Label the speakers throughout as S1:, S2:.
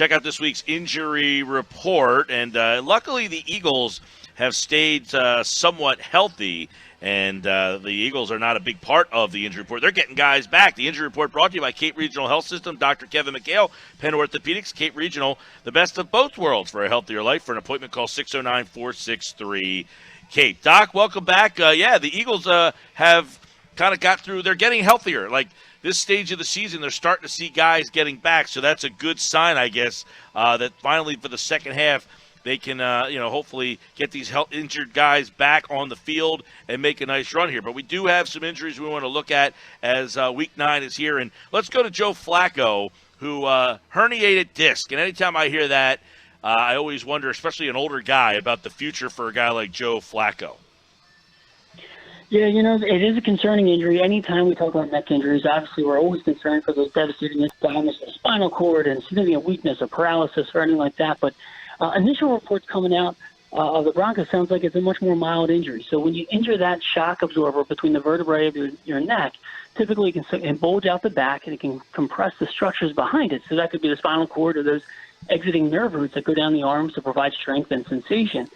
S1: check out this week's injury report. And luckily, the Eagles have stayed somewhat healthy. And the Eagles are not a big part of the injury report. They're getting guys back. The injury report brought to you by Cape Regional Health System, Dr. Kevin McHale, Penn Orthopedics, Cape Regional, the best of both worlds for a healthier life. For an appointment, call 609-463-CAPE. Doc, welcome back. The Eagles have kind of got through. They're getting healthier. Like this stage of the season, they're starting to see guys getting back. So that's a good sign, I guess, that finally for the second half, they can, hopefully get these injured guys back on the field and make a nice run here. But we do have some injuries we want to look at as Week 9 is here. And let's go to Joe Flacco, who herniated disc. And anytime I hear that, I always wonder, especially an older guy, about the future for a guy like Joe Flacco.
S2: Yeah, it is a concerning injury. Anytime we talk about neck injuries, obviously we're always concerned for those devastating damage to the spinal cord and significant weakness or paralysis or anything like that. But initial reports coming out of the Broncos sounds like it's a much more mild injury. So when you injure that shock absorber between the vertebrae of your neck, typically it can bulge out the back and it can compress the structures behind it. So that could be the spinal cord or those exiting nerve roots that go down the arms to provide strength and sensation.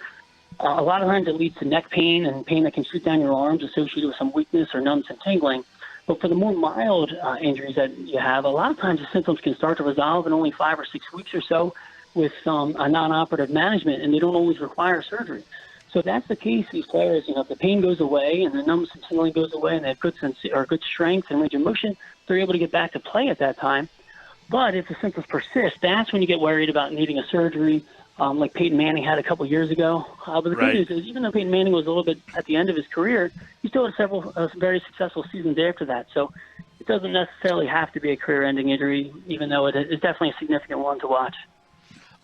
S2: A lot of times it leads to neck pain and pain that can shoot down your arms associated with some weakness or numbness and tingling. But for the more mild injuries that you have, a lot of times the symptoms can start to resolve in only 5 or 6 weeks or so, with a non-operative management, and they don't always require surgery. So if that's the case, these players, if the pain goes away and the numbness and tingling goes away and they have good strength and range of motion, they're able to get back to play at that time. But if the symptoms persist, that's when you get worried about needing a surgery, like Peyton Manning had a couple years ago. But the good news is, even though Peyton Manning was a little bit at the end of his career, he still had several very successful seasons after that. So it doesn't necessarily have to be a career-ending injury, even though it is definitely a significant one to watch.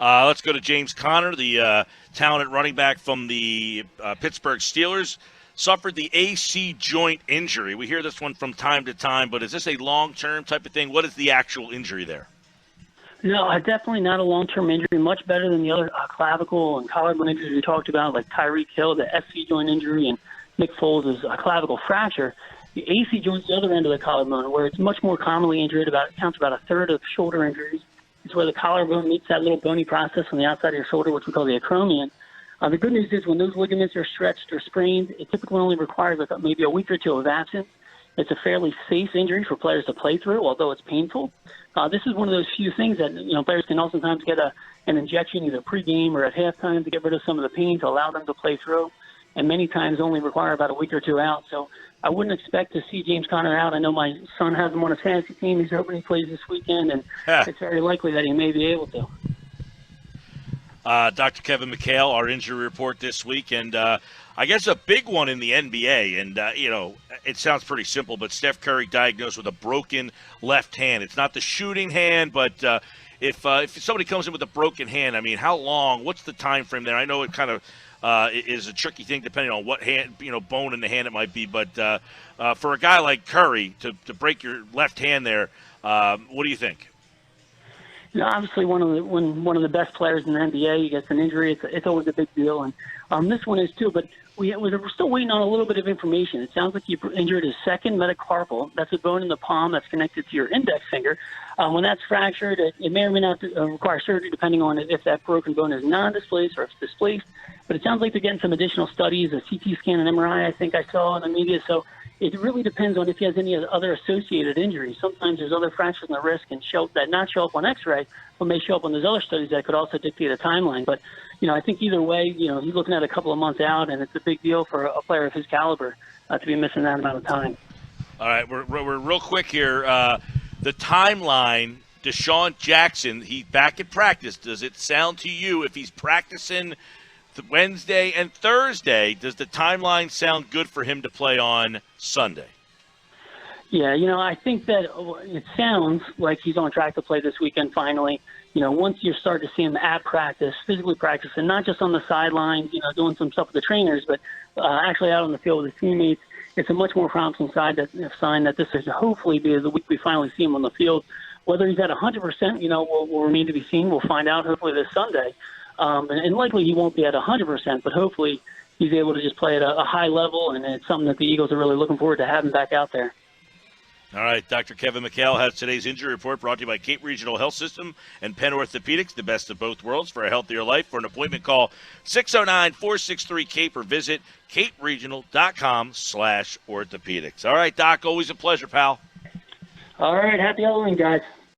S1: Let's go to James Conner, the talented running back from the Pittsburgh Steelers. Suffered the AC joint injury. We hear this one from time to time, but is this a long-term type of thing? What is the actual injury there?
S2: No, definitely not a long-term injury. Much better than the other clavicle and collarbone injuries we talked about, like Tyreek Hill, the SC joint injury, and Nick Foles' clavicle fracture. The AC joint's the other end of the collarbone, where it's much more commonly injured. Counts about a third of shoulder injuries. It's where the collarbone meets that little bony process on the outside of your shoulder, which we call the acromion. The good news is when those ligaments are stretched or sprained, it typically only requires maybe a week or two of absence. It's a fairly safe injury for players to play through, although it's painful. This is one of those few things that players can oftentimes get an injection either pregame or at halftime to get rid of some of the pain to allow them to play through, and many times only require about a week or two out. So I wouldn't expect to see James Conner out. I know my son has him on his fantasy team. He's hoping he plays this weekend, and it's very likely that he may be able to.
S1: Dr. Kevin McHale, our injury report this week, and I guess a big one in the NBA, and, it sounds pretty simple, but Steph Curry diagnosed with a broken left hand. It's not the shooting hand, but if somebody comes in with a broken hand, I mean, how long, what's the time frame there? I know it kind of is a tricky thing depending on what hand, bone in the hand it might be, but for a guy like Curry to break your left hand there, what do you think?
S2: Obviously, when one of the best players in the NBA gets an injury, it's always a big deal, and this one is too. But we're still waiting on a little bit of information. It sounds like you injured his second metacarpal. That's a bone in the palm that's connected to your index finger. When that's fractured, it may or may not require surgery, depending on if that broken bone is non-displaced or if it's displaced. But it sounds like they're getting some additional studies, a CT scan and MRI, I think I saw in the media. So it really depends on if he has any other associated injuries. Sometimes there's other fractures in the wrist that not show up on X-ray, but may show up on those other studies that could also dictate a timeline. But, I think either way, he's looking at a couple of months out, and it's a big deal for a player of his caliber to be missing that amount of time.
S1: All right, we're real quick here. The timeline, Desean Jackson, he's back at practice. Does it sound to you, if he's practicing Wednesday and Thursday, does the timeline sound good for him to play on Sunday?
S2: Yeah, I think that it sounds like he's on track to play this weekend finally. Once you start to see him at practice, physically practice, and not just on the sidelines, doing some stuff with the trainers, but actually out on the field with his teammates, it's a much more promising sign that this is hopefully be the week we finally see him on the field. Whether he's at 100%, will remain to be seen. We'll find out hopefully this Sunday. And likely he won't be at 100%, but hopefully he's able to just play at a high level, and it's something that the Eagles are really looking forward to having back out there.
S1: All right, Dr. Kevin McHale has today's injury report brought to you by Cape Regional Health System and Penn Orthopedics, the best of both worlds for a healthier life. For an appointment, call 609-463-CAPE or visit caperegional.com/orthopedics. All right, Doc, always a pleasure, pal.
S2: All right, happy Halloween, guys.